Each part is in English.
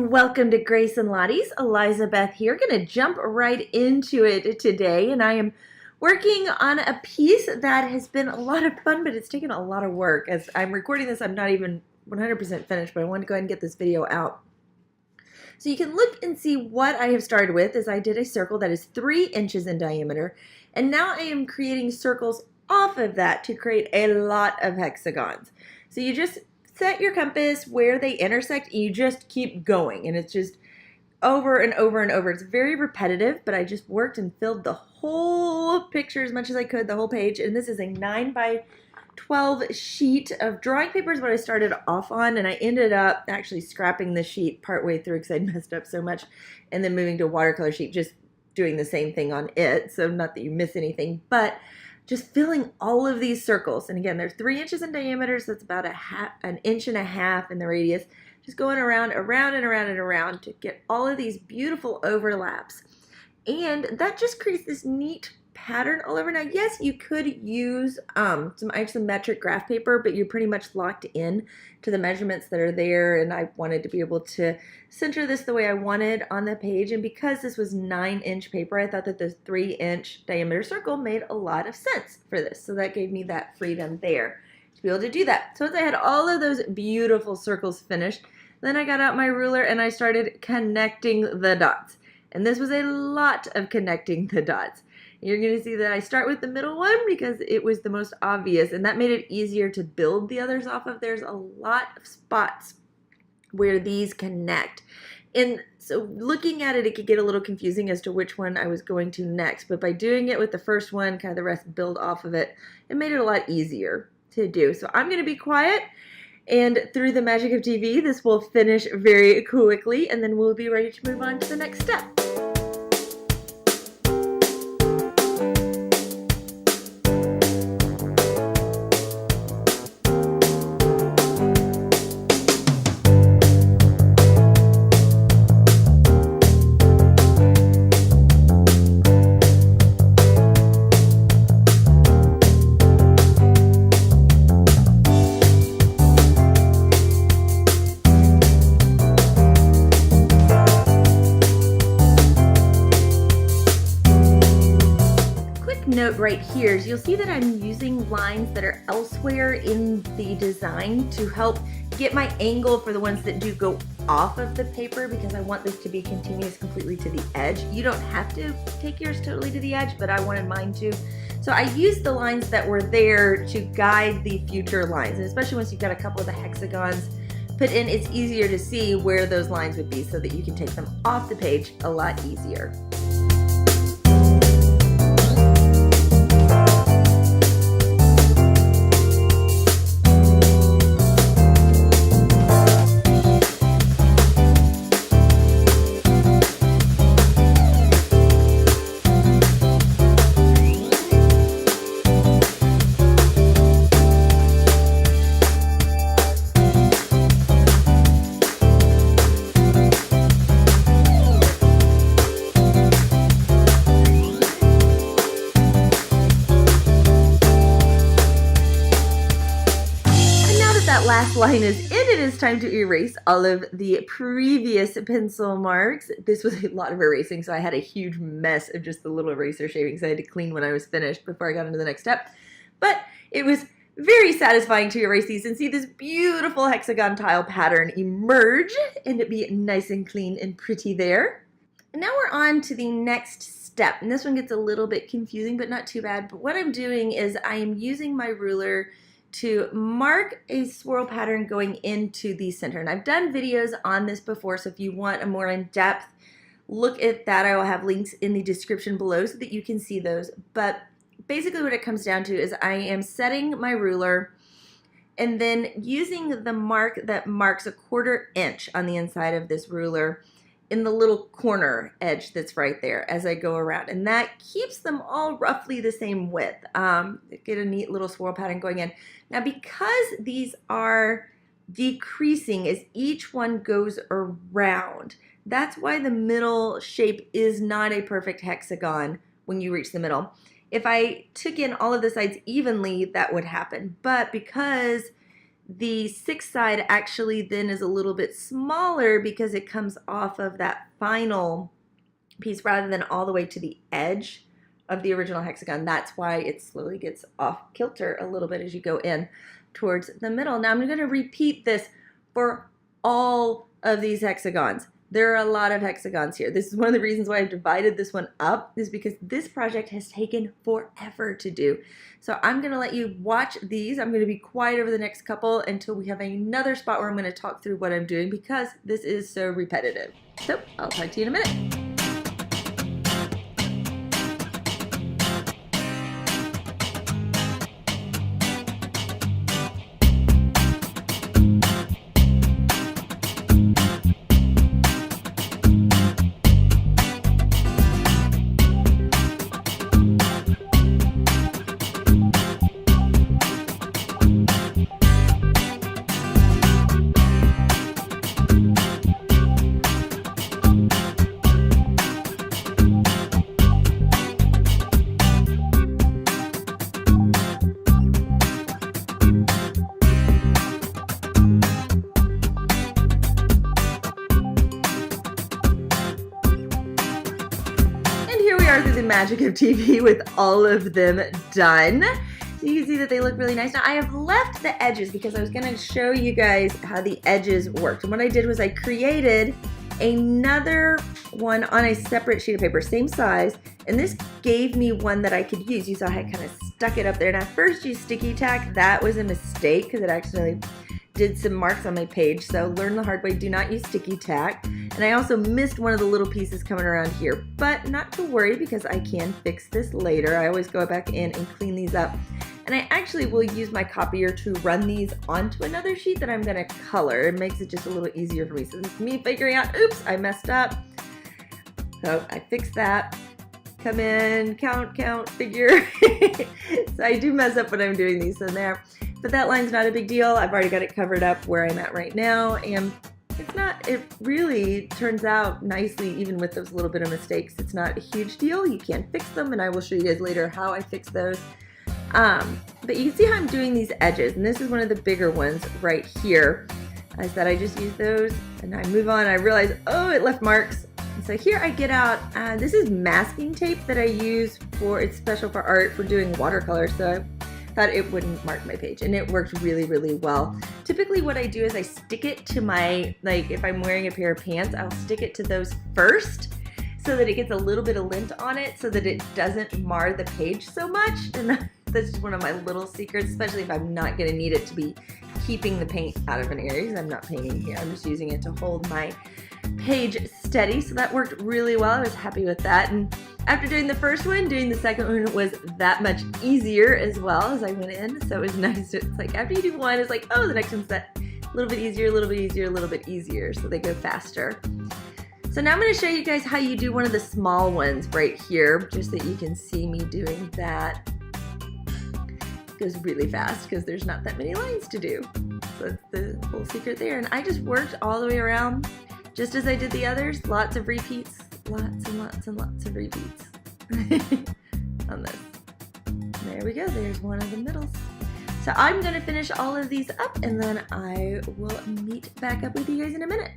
and welcome to Grace and Lottie's. Elizabeth here. Gonna jump right into it today, and I am working on a piece that has been a lot of fun, but it's taken a lot of work. As I'm recording this, I'm not even 100% finished, but I wanted to go ahead and get this video out. So you can look and see what I have started with is I did a circle that is 3 inches in diameter, and now I am creating circles off of that to create a lot of hexagons. So you just set your compass where they intersect and you just keep going, and it's just over and over and over. It's very repetitive, but I just worked and filled the whole picture as much as I could, the whole page. And this is a 9 by 12 sheet of drawing paper is what I started off on, and I ended up actually scrapping the sheet partway through because I messed up so much, and then moving to a watercolor sheet, just doing the same thing on it. So not that you miss anything, but just filling all of these circles. And again, they're 3 inches in diameter, so it's about an inch and a half in the radius. Just going around, around, and around, and around to get all of these beautiful overlaps. And that just creates this neat pattern all over. Now, yes, you could use some isometric graph paper, but you're pretty much locked in to the measurements that are there, and I wanted to be able to center this the way I wanted on the page. And because this was 9-inch paper, I thought that the 3-inch diameter circle made a lot of sense for this, so that gave me that freedom there to be able to do that. So once I had all of those beautiful circles finished, then I got out my ruler and I started connecting the dots. And this was a lot of connecting the dots. You're going to see that I start with the middle one because it was the most obvious, and that made it easier to build the others off of. There's a lot of spots where these connect. And so looking at it, it could get a little confusing as to which one I was going to next. But by doing it with the first one, kind of the rest build off of it, it made it a lot easier to do. So I'm going to be quiet, and through the magic of TV, this will finish very quickly, and then we'll be ready to move on to the next step. Note right here is you'll see that I'm using lines that are elsewhere in the design to help get my angle for the ones that do go off of the paper, because I want this to be continuous completely to the edge. You don't have to take yours totally to the edge, but I wanted mine to. So I used the lines that were there to guide the future lines, and especially once you've got a couple of the hexagons put in, it's easier to see where those lines would be so that you can take them off the page a lot easier. Last line is in, it is time to erase all of the previous pencil marks. This was a lot of erasing, so I had a huge mess of just the little eraser shavings I had to clean when I was finished before I got into the next step. But it was very satisfying to erase these and see this beautiful hexagon tile pattern emerge and it be nice and clean and pretty there. And now we're on to the next step, and this one gets a little bit confusing, but not too bad. But what I'm doing is I am using my ruler to mark a swirl pattern going into the center. And I've done videos on this before, so if you want a more in-depth look at that, I will have links in the description below so that you can see those. But basically what it comes down to is I am setting my ruler and then using the mark that marks a 1/4 inch on the inside of this ruler in the little corner edge that's right there as I go around. And that keeps them all roughly the same width. Get a neat little swirl pattern going in. Now, because these are decreasing as each one goes around, that's why the middle shape is not a perfect hexagon when you reach the middle. If I took in all of the sides evenly, that would happen. But because The 6 side actually then is a little bit smaller because it comes off of that final piece rather than all the way to the edge of the original hexagon. That's why it slowly gets off kilter a little bit as you go in towards the middle. Now I'm going to repeat this for all of these hexagons. There are a lot of hexagons here. This is one of the reasons why I've divided this one up, is because this project has taken forever to do. So I'm going to let you watch these. I'm going to be quiet over the next couple until we have another spot where I'm going to talk through what I'm doing, because this is so repetitive. So I'll talk to you in a minute. Through the magic of TV with all of them done. So you can see that they look really nice. Now I have left the edges because I was going to show you guys how the edges worked. And what I did was I created another one on a separate sheet of paper, same size, and this gave me one that I could use. You saw I kind of stuck it up there, and I first used sticky tack. That was a mistake because it accidentally did some marks on my page, so learn the hard way, do not use sticky tack. And I also missed one of the little pieces coming around here, but not to worry because I can fix this later. I always go back in and clean these up. And I actually will use my copier to run these onto another sheet that I'm gonna color. It makes it just a little easier for me. So this is me figuring out, oops, I messed up. So I fixed that. Come in, count, figure. So I do mess up when I'm doing these in there. But that line's not a big deal. I've already got it covered up where I'm at right now, and it really turns out nicely even with those little bit of mistakes. It's not a huge deal. You can fix them, and I will show you guys later how I fix those. But you can see how I'm doing these edges, and this is one of the bigger ones right here. Is that I just use those, and I move on. I realize, oh, it left marks. And so here I get out, this is masking tape that I use it's special for art for doing watercolor, so I thought it wouldn't mark my page, and it worked really, really well. Typically what I do is I stick it to my, if I'm wearing a pair of pants, I'll stick it to those first so that it gets a little bit of lint on it so that it doesn't mar the page so much. And that's just one of my little secrets, especially if I'm not gonna need it to be keeping the paint out of an area, because I'm not painting here. I'm just using it to hold my page steady. So that worked really well. I was happy with that. And after doing the first one, doing the second one was that much easier as well as I went in. So it was nice. It's like after you do one, it's like, oh, the next one's that a little bit easier, a little bit easier, a little bit easier. So they go faster. So now I'm going to show you guys how you do one of the small ones right here, just that you can see me doing that. It goes really fast because there's not that many lines to do. So that's the whole secret there. And I just worked all the way around just as I did the others. Lots of repeats, lots and lots and lots of repeats on this. There we go, there's one of the middles. So I'm going to finish all of these up, and then I will meet back up with you guys in a minute.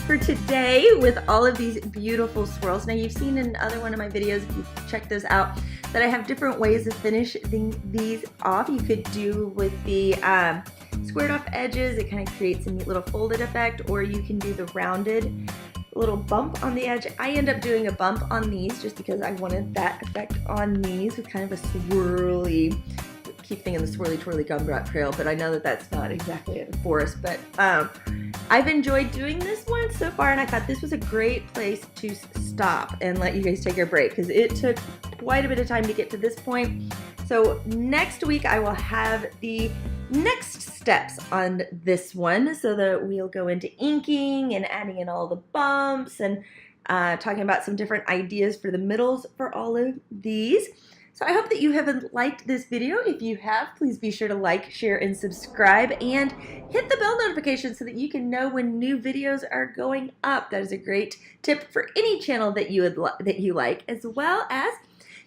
For today with all of these beautiful swirls. Now you've seen in other one of my videos, if you check those out, that I have different ways of finishing these off. You could do with the squared off edges, it kind of creates a neat little folded effect, or you can do the rounded little bump on the edge. I end up doing a bump on these just because I wanted that effect on these with kind of a swirly, keep thinking the swirly twirly gumdrop trail, but I know that that's not exactly a forest, but I've enjoyed doing this one so far, and I thought this was a great place to stop and let you guys take a break because it took quite a bit of time to get to this point. So next week I will have the next steps on this one, so that we'll go into inking and adding in all the bumps and talking about some different ideas for the middles for all of these. So I hope that you have liked this video. If you have, please be sure to like, share, and subscribe, and hit the bell notification so that you can know when new videos are going up. That is a great tip for any channel that you like, as well as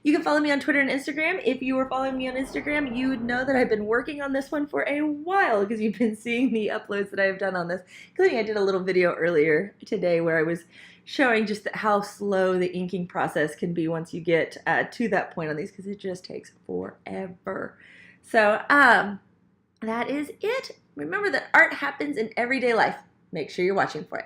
you can follow me on Twitter and Instagram. If you were following me on Instagram, you would know that I've been working on this one for a while because you've been seeing the uploads that I've done on this, including I did a little video earlier today where I was showing just how slow the inking process can be once you get to that point on these, because it just takes forever. So that is it. Remember that art happens in everyday life. Make sure you're watching for it.